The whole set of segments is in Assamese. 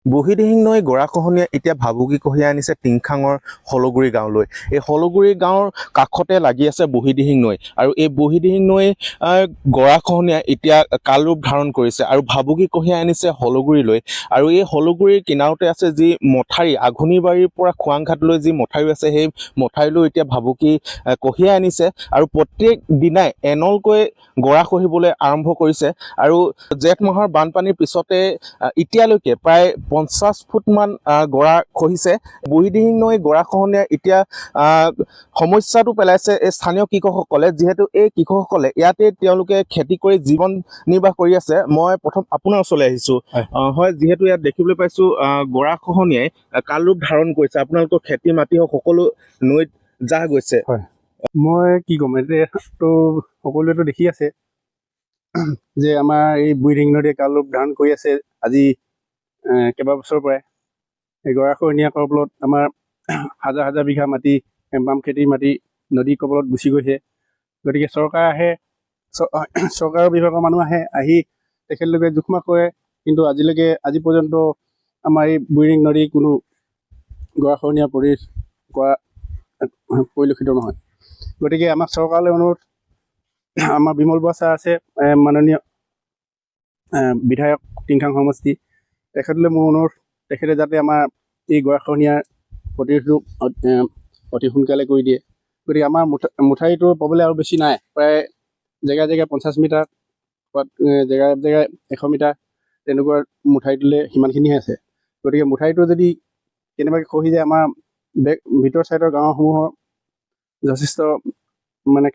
বুঢ়ীদিহিং নৈ গৰাখহনীয়াই এতিয়া ভাবুকি কঢ়িয়াই আনিছে টিংখাঙৰ হলগুৰি গাঁৱলৈ। এই হলগুৰি গাঁৱৰ কাষতে লাগি আছে বুঢ়ীদিহিং নৈ আৰু এই বুঢ়ীদিহিং নৈ গৰাখহনীয়াই এতিয়া কাল ৰূপ ধাৰণ কৰিছে আৰু ভাবুকি কঢ়িয়াই আনিছে হলগুৰিলৈ। আৰু এই হলগুৰিৰ কিনাৰতে আছে যি মথাউৰি, আঘোণিবাৰীৰ পৰা খোৱাংঘাটলৈ যি মথাউৰি আছে, সেই মথাউৰিলৈ এতিয়া ভাবুকি কঢ়িয়াই আনিছে আৰু প্ৰত্যেক দিনাই এনলকৈ গৰা খহিবলৈ আৰম্ভ কৰিছে। আৰু জেঠ মাহৰ বানপানীৰ পিছতে এতিয়ালৈকে প্ৰায় 50 ফুটমান গৰা খহিছে। বুঢ়ীদিহিং নৈ গৰাখহনীয়াই এতিয়া সমস্যাটো পেলাইছে এই স্থানীয় কৃষকসকলে, যিহেতু এই কৃষকসকলে ইয়াতে তেওঁলোকে খেতি কৰি জীৱন নিৰ্বাহ কৰি আছে। মই প্ৰথম আপোনাৰ ওচৰলৈ আহিছোঁ। হয়, যিহেতু ইয়াত দেখিবলৈ পাইছোঁ গৰাখহনীয়াই কাল ৰূপ ধাৰণ কৰিছে, আপোনালোকৰ খেতি মাটি হওক সকলো নৈত জাহ গৈছে। হয়, মই কি ক'ম, এতিয়াতো সকলোৱেতো দেখি আছে যে আমাৰ এই বুঢ়ীদিহিং নদীয়ে কাল ৰূপ ধাৰণ কৰি আছে আজি কেইবা বছৰৰ পৰাই। এই গৰাখহনীয়াৰ কবলত আমাৰ হাজাৰ হাজাৰ বিঘা মাটি, বাম খেতিৰ মাটি নদীৰ কবলত গুচি গৈছে। গতিকে চৰকাৰ আহে, চৰকাৰৰ বিভাগৰ মানুহ আহি তেখেতলোকে জোখমাখ কৰে, কিন্তু আজি পৰ্যন্ত আমাৰ এই বুঢ়ীদিহিং নদী কোনো গৰাখহনীয়া কৰা পৰিলক্ষিত নহয়। গতিকে আমাক চৰকাৰলৈ অনুৰোধ, আমাৰ বিমল বৰা ছাৰ আছে, মাননীয় বিধায়ক টিংখাং সমষ্টি, তেখেতলৈ মোৰ অনুৰোধ, তেখেতে যাতে আমাৰ এই গৰাখহনীয়াৰ প্ৰতিৰোধটো অতি সোনকালে কৰি দিয়ে। গতিকে আমাৰ মথাউৰিটো পাবলৈ আৰু বেছি নাই, প্ৰায় জেগাই জেগাই 50 মিটাৰ, জেগাই জেগাই 100 মিটাৰ তেনেকুৱা মথাউৰিটোলৈ সিমানখিনিহে আছে। গতিকে মথাউৰিটো যদি কেনেবাকৈ খহি যায় আমাৰ ভিতৰ চাইডৰ গাঁওসমূহৰ যথেষ্ট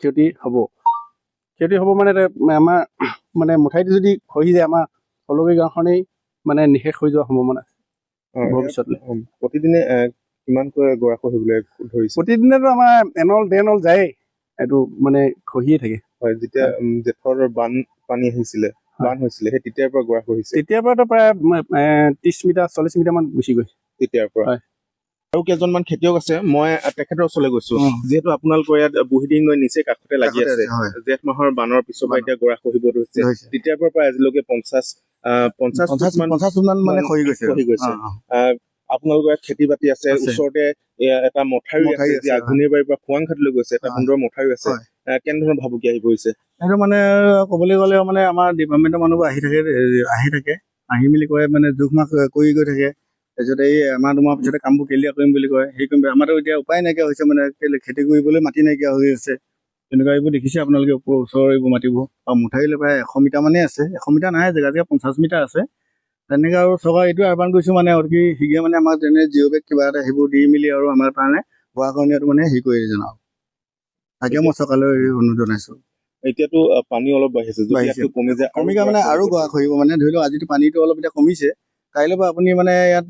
ক্ষতি হ'ব মানে আমাৰ মথাউৰিটো যদি খহি যায় আমাৰ হলগুৰি গাঁওখনেই নিশেষ হৈ যোৱাৰ সম্ভাৱনা আছে ভৱিষ্যতলৈ। প্ৰতিদিনে কিমানকৈ গৰা খহিবলৈ ধৰিছে? প্ৰতিদিনেতো আমাৰ এনল ডেনল যায়েই, এইটো খহিয়ে থাকে। হয়, যেতিয়া জেঠৰ বানপানী হৈছিলে সেই তেতিয়াৰ পৰা গৰা খহিছে? তেতিয়াৰ পৰাতো প্ৰায় 30 মিটাৰ 40 মিটাৰ মান গুচি গৈছে তেতিয়াৰ পৰা। হয়। আৰু কেইজনমান খেতিয়ক আছে, মই তেখেতৰ ওচৰলৈ গৈছো। যিহেতু আপোনালোকৰ ইয়াত বুঢ়ীদিহিং নৈ নিচেই কাষতে লাগি আছে, জেঠ মাহৰ বানৰ পিছৰ পৰা এতিয়া গৰা খহিব ধৰিছে। তেতিয়াৰ পৰা প্ৰায় আজিলৈকে 50 ফুটমান খহি গৈছে। আপোনালোকৰ ইয়াত খেতি বাতি আছে, ওচৰতে এটা মথাউৰি আছে, যি আঘোণিবাৰীৰ পৰা খোৱাংঘাটলৈ গৈছে, এটা সুন্দৰ মথাউৰি আছে। কেনেধৰণৰ ভাবুকি আহি পৰিছে? এইটো ক'বলৈ গ'লে আমাৰ ডিপাৰ্টমেণ্টৰ মানুহবোৰ আহি থাকে, আহি মেলি কয় জোখমাখ কৰি গৈ থাকে। তাৰপিছত এই এমাহ দুমাহ পিছতে কামবোৰ ক্লিয়াৰ কৰিম বুলি কয়। সেই কৰিম, আমাৰতো এতিয়া উপায় নাইকিয়া হৈছে, খেতি কৰিবলৈ মাটি নাইকিয়া হৈ আছে। তেনেকুৱা এইবোৰ দেখিছে আপোনালোকে, ওচৰৰ এইবোৰ মাটিবোৰ। আৰু মথাউৰিলৈ প্ৰায় 100 মিটাৰ মানেই আছে, 100 মিটাৰ নাই, জেগা 50 মিটাৰ আছে। তেনেকৈ আৰু চৰকাৰ এইটোৱে আহ্বান কৰিছোঁ অতি শীঘ্ৰে আমাক তেনে জিঅ' বেগ কিবা এটা সেইবোৰ দি মেলি আৰু আমাৰ কাৰণে গৰাখহনীয়াটো হেৰি কৰি জনাওক। তাকে মই চৰকাৰলৈ অনুৰোধ জনাইছোঁ। এতিয়াতো পানী অলপ বাঢ়িছে, কমিকা আৰু গৰা খহিব। ধৰি লওক আজিতো পানীটো অলপ এতিয়া কমিছে, কাইলৈ পৰা আপুনি ইয়াত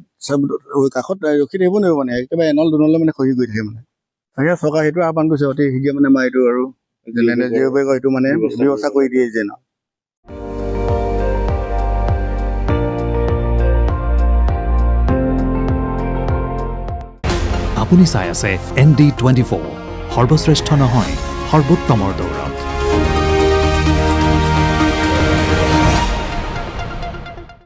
কাষত ৰখি থাকিব নোৱাৰিব, একেবাৰে এনল দুনলৈ খহি গৈ থাকে। তাকে চৰকাৰ সেইটো আহ্বান কৰিছে অতি শীঘ্ৰে আমাৰ এইটো আৰু জিঅ' বেগৰ এইটো ব্যৱস্থা কৰি দিয়ে যেন। আপুনি চাই আছে ND24, সৰ্বশ্ৰেষ্ঠ নহয় সৰ্বোত্তমৰ দৌৰ।